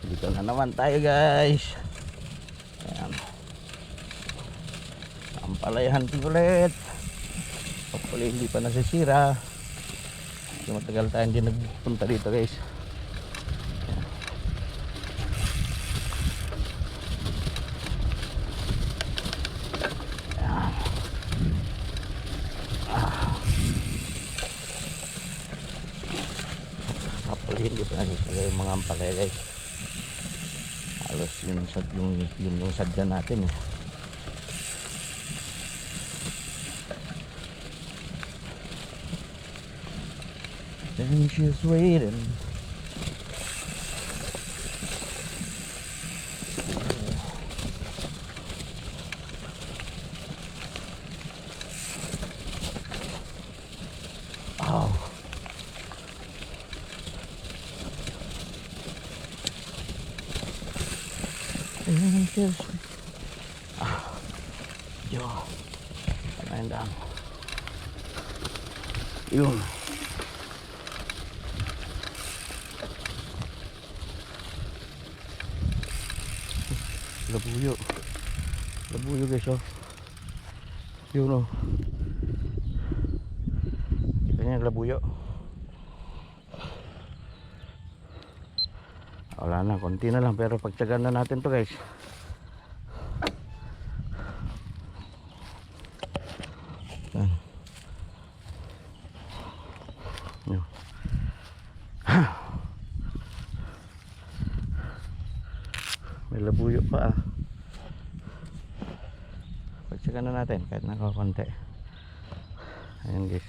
Dito na naman tayo guys. Ayan. Ampalayan ulit. Hopefully hindi pa nasisira. Kasi matagal tayo hindi nagpunta dito guys. Ayan. Ayan. Hopefully hindi pa nasisira yung mga ampalaya guys. Halos yung sadya natin eh. And she's waiting. Oh. And she's yo. Panayin lang. Yun. Labuyo. Labuyo guys oh. Yun oh. Kita niya labuyo. Wala na, konti na lang pero pagtsagaan na natin to guys. Yan. Yun. May labuyo pa ah. Pagtsagaan na natin kahit nakakonti. Ayan guys.